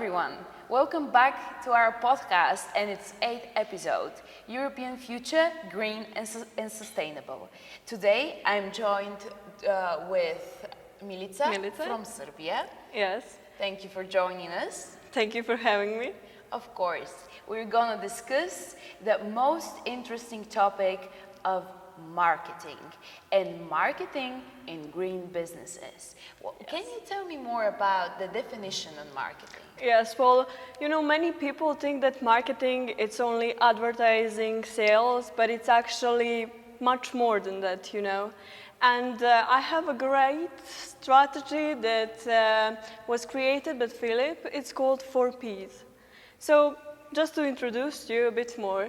everyone. Welcome back to our podcast and its 8th episode, European Future, Green and Sustainable. Today I'm joined with Milica from Serbia. Yes. Thank you for joining us. Thank you for having me. Of course, we're going to discuss the most interesting topic of marketing and marketing in green businesses. Well, yes. Can you tell me more about the definition of marketing? Yes, well, many people think that marketing, it's only advertising, sales, but it's actually much more than that, And I have a great strategy that was created by Philip. It's called 4Ps. So just to introduce you a bit more,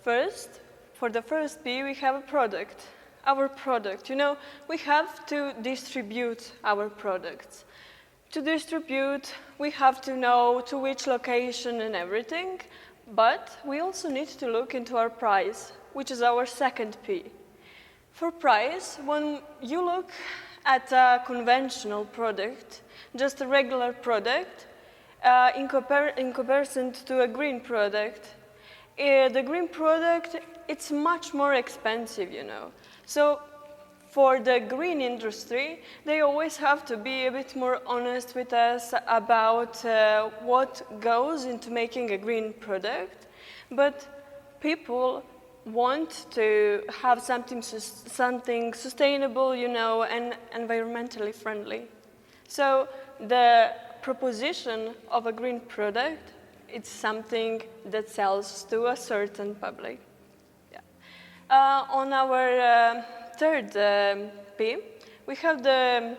first, for the first P, we have a product, our product. We have to distribute our products. To distribute, we have to know to which location and everything, but we also need to look into our price, which is our second P. For price, when you look at a conventional product, just a regular product, in comparison to a green product, the green product, it's much more expensive, So for the green industry, they always have to be a bit more honest with us about what goes into making a green product. But people want to have something sustainable, and environmentally friendly. So the proposition of a green product, it's something that sells to a certain public. On our third P, we have the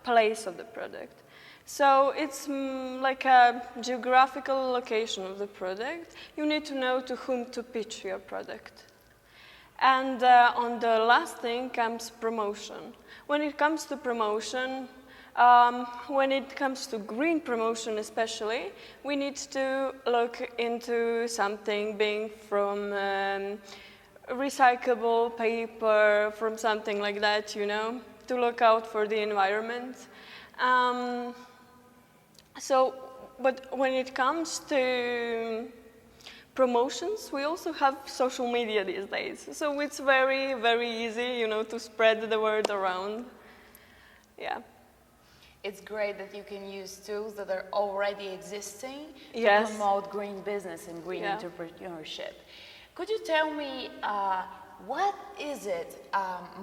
place of the product. So it's like a geographical location of the product. You need to know to whom to pitch your product. And on the last thing comes promotion. When it comes to promotion, when it comes to green promotion especially, we need to look into something being from recyclable paper, from something like that, to look out for the environment. But when it comes to promotions, we also have social media these days. So it's very, very easy, to spread the word around. Yeah. It's great that you can use tools that are already existing to Yes. promote green business and green entrepreneurship. Could you tell me what is it,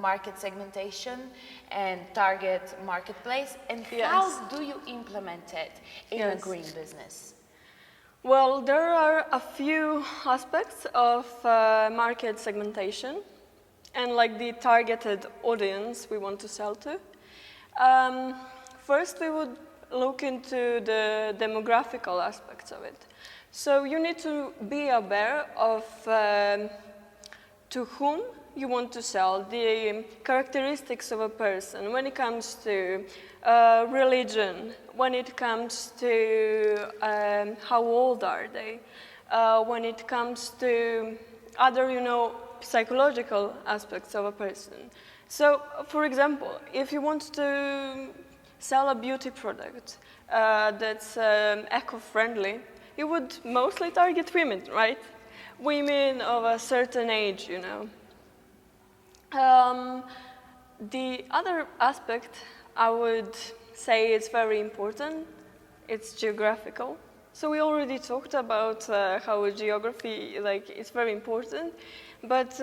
market segmentation and target marketplace, and how do you implement it in a green business? Well, there are a few aspects of market segmentation and like the targeted audience we want to sell to. First, we would look into the demographical aspects of it. So you need to be aware of to whom you want to sell, the characteristics of a person when it comes to religion, when it comes to how old are they, when it comes to other, psychological aspects of a person. So, for example, if you want to sell a beauty product that's eco-friendly, you would mostly target women, right? Women of a certain age, The other aspect I would say is very important, it's geographical. So we already talked about how geography, is very important, but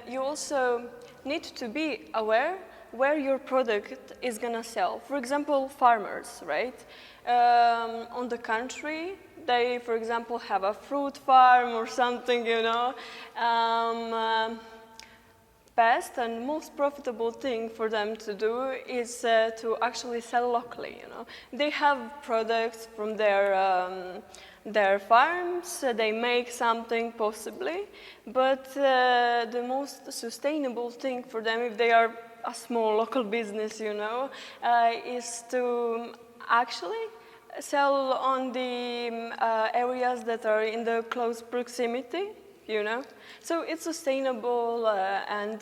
you also need to be aware where your product is gonna sell. For example, farmers, right? On the country, they, for example, have a fruit farm or something, Best and most profitable thing for them to do is to actually sell locally, They have products from their farms, they make something possibly, but the most sustainable thing for them, if they are a small local business, is to actually sell on the areas that are in the close proximity, So it's sustainable and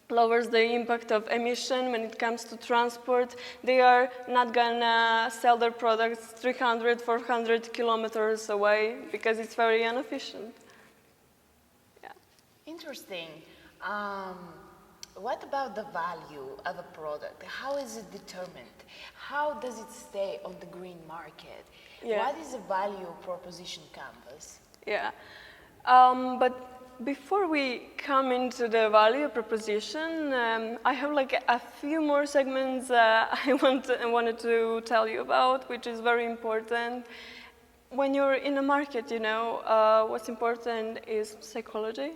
lowers the impact of emission when it comes to transport. They are not gonna sell their products 300, 400 kilometers away because it's very inefficient. Yeah. Interesting. What about the value of a product? How is it determined? How does it stay on the green market? Yeah. What is the value proposition canvas? Yeah. But before we come into the value proposition, I have like a few more segments I wanted to tell you about, which is very important. When you're in a market, you know, what's important is psychology.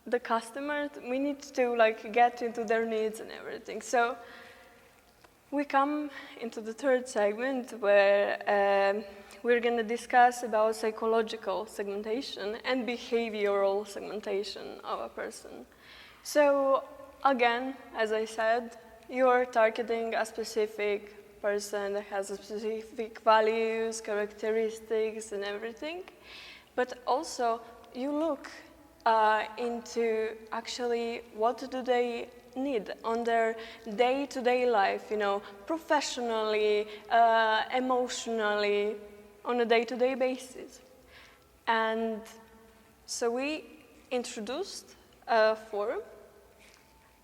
The customer, we need to like get into their needs and everything. So we come into the third segment where we're going to discuss about psychological segmentation and behavioral segmentation of a person. So again, as I said, you're targeting a specific person that has a specific values, characteristics, and everything. But also, you look into actually what do they need on their day-to-day life, you know, professionally, emotionally, on a day-to-day basis. And so we introduced a form,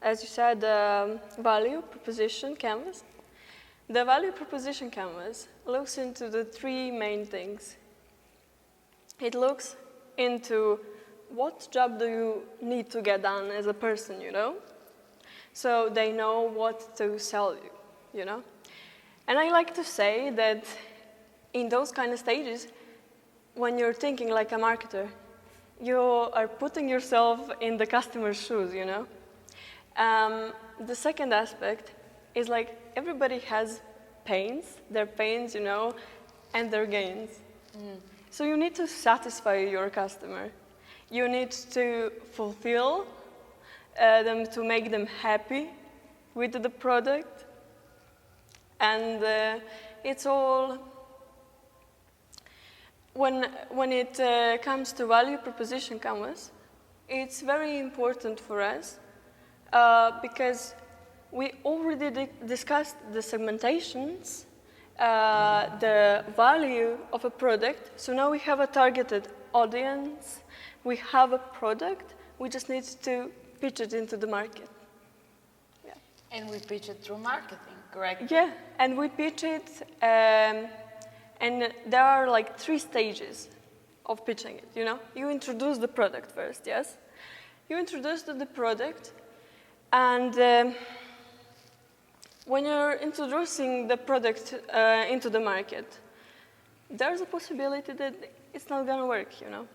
as you said, value proposition canvas. The value proposition canvas looks into the three main things. It looks into what job do you need to get done as a person, you know? So they know what to sell you, you know? And I like to say that in those kind of stages, when you're thinking like a marketer, you are putting yourself in the customer's shoes, you know? The second aspect is like everybody has their pains, you know, and their gains. So you need to satisfy your customer. You need to fulfill them to make them happy with the product. And it's all, when it comes to value proposition canvas, it's very important for us because we already discussed the segmentations, the value of a product. So now we have a targeted audience, we have a product, we just need to pitch it into the market. Yeah. And we pitch it through marketing, correct? Yeah, and we pitch it, and there are like 3 stages of pitching it, you know? You introduce the product first, yes? You introduce the product, and when you're introducing the product into the market, there's a possibility that it's not gonna work, you know?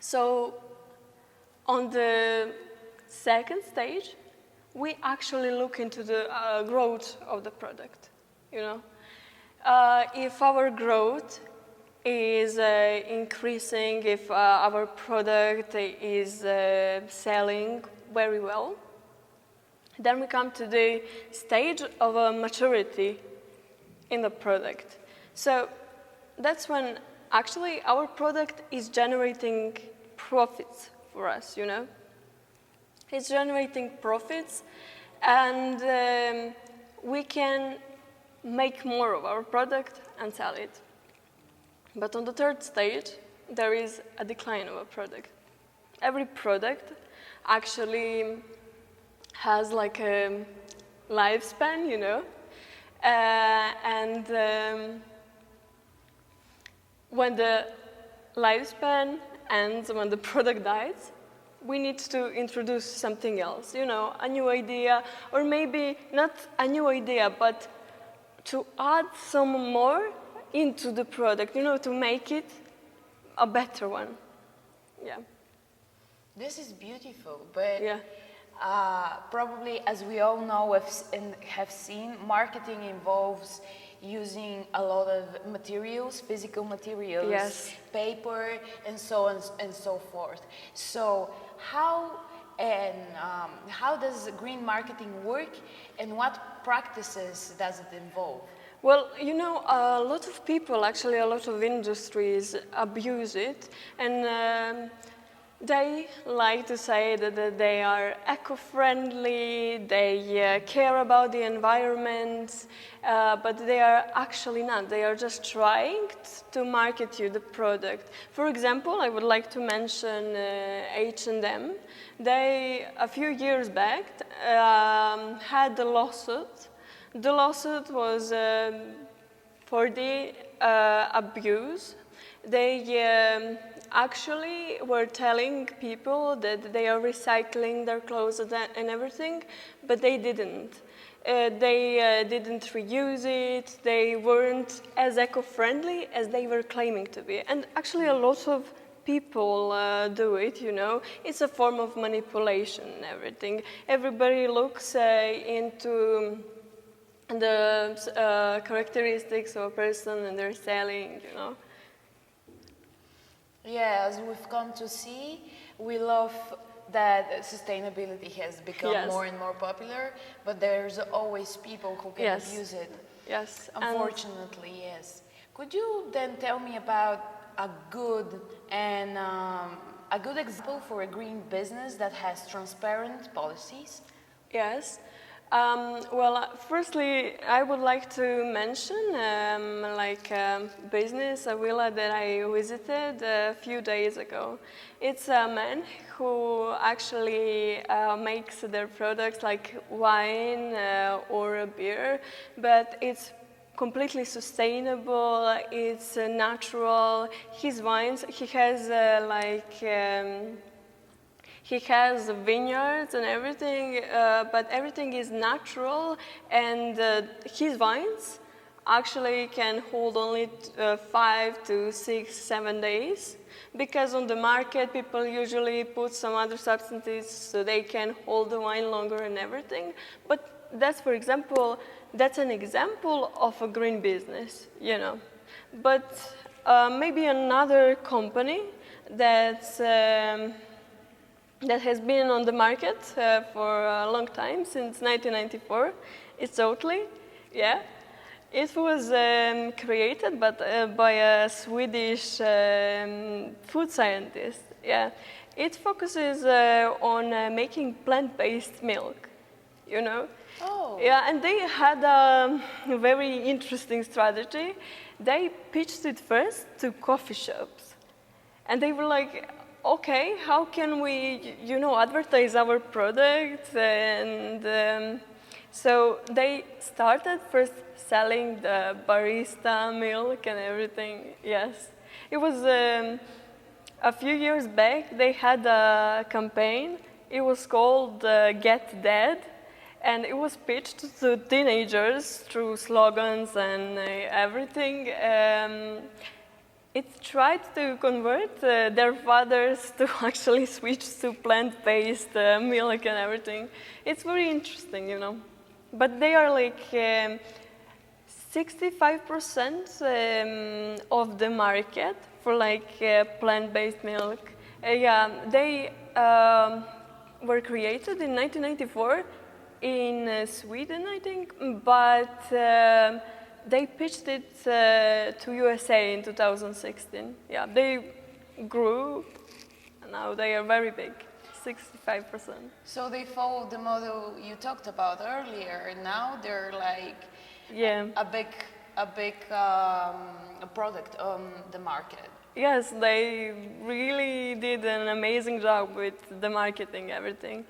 So on the second stage, we actually look into the growth of the product, you know? If our growth is increasing, if our product is selling very well, then we come to the stage of maturity in the product. So that's when actually our product is generating profits for us, you know? It's generating profits, and we can make more of our product and sell it. But on the third stage, there is a decline of a product. Every product actually has like a lifespan, you know? When the lifespan ends, when the product dies, we need to introduce something else, you know, a new idea, or maybe not a new idea, but to add some more into the product, you know, to make it a better one. Yeah. This is beautiful, but yeah. Probably, as we all know and have seen, marketing involves using a lot of materials, physical materials, yes. paper, and so on and so forth. So how does green marketing work, and what practices does it involve? Well, you know, a lot of people, actually a lot of industries abuse it, and They like to say that they are eco-friendly, they care about the environment, but they are actually not. They are just trying to market you the product. For example, I would like to mention H&M. They, a few years back, had a lawsuit. The lawsuit was for the abuse. They actually were telling people that they are recycling their clothes and everything, but they didn't. They didn't reuse it. They weren't as eco-friendly as they were claiming to be. And actually a lot of people do it, you know. It's a form of manipulation and everything. Everybody looks into the characteristics of a person and they're selling, you know. Yeah, as we've come to see, we love that sustainability has become more and more popular, but there's always people who can abuse it. Yes. Unfortunately, yes. Could you then tell me about a good example for a green business that has transparent policies? Yes. Well, firstly, I would like to mention business, a villa that I visited a few days ago. It's a man who actually makes their products like wine or a beer, but it's completely sustainable, it's natural. His wines, he has he has vineyards and everything, but everything is natural, and his vines actually can hold only 5 to 6, 7 days, because on the market people usually put some other substances so they can hold the wine longer and everything. But that's, for example, that's an example of a green business, you know. But maybe another company that's that has been on the market for a long time, since 1994. It's Oatly, yeah. It was created by a Swedish food scientist, yeah. It focuses on making plant-based milk, you know. Oh. Yeah, and they had a very interesting strategy. They pitched it first to coffee shops, and they were like, okay, how can we, you know, advertise our product? And so they started first selling the barista milk and everything, yes. It was a few years back, they had a campaign. It was called Get Dead, and it was pitched to teenagers through slogans and everything. It tried to convert their fathers to actually switch to plant-based milk and everything. It's very interesting, you know. But they are like 65% of the market for like plant-based milk. Yeah, they were created in 1994 in Sweden, I think, but they pitched it to USA in 2016. Yeah, they grew, and now they are very big, 65%. So they followed the model you talked about earlier, and now they're like a big product on the market. Yes, they really did an amazing job with the marketing, everything.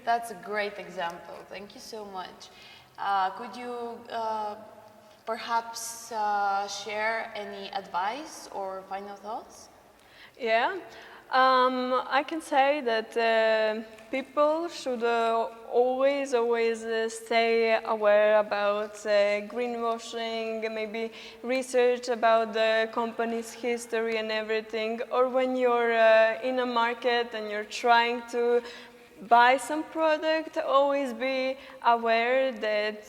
That's a great example. Thank you so much. Could you perhaps share any advice or final thoughts? Yeah, I can say that people should always stay aware about greenwashing, maybe research about the company's history and everything, or when you're in a market and you're trying to buy some product, always be aware that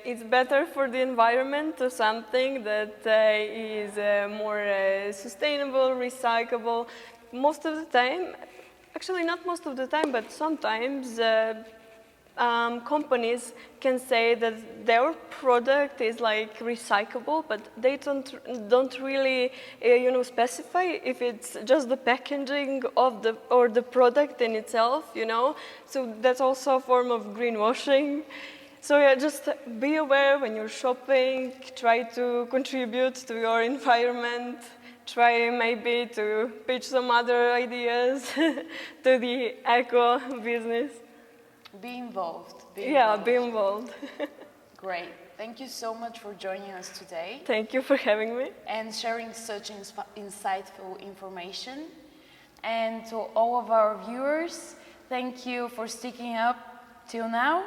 it's better for the environment to something that is more sustainable, recyclable. Most of the time, actually not most of the time, but sometimes companies can say that their product is like recyclable, but they don't really, specify if it's just the packaging of the product in itself, So that's also a form of greenwashing. So yeah, just be aware when you're shopping. Try to contribute to your environment. Try maybe to pitch some other ideas to the eco business. Be involved. Be involved. Great. Thank you so much for joining us today. Thank you for having me. And sharing such insightful information. And to all of our viewers, thank you for sticking up till now.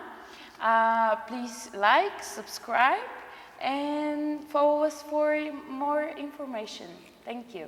Please like, subscribe, and follow us for more information. Thank you.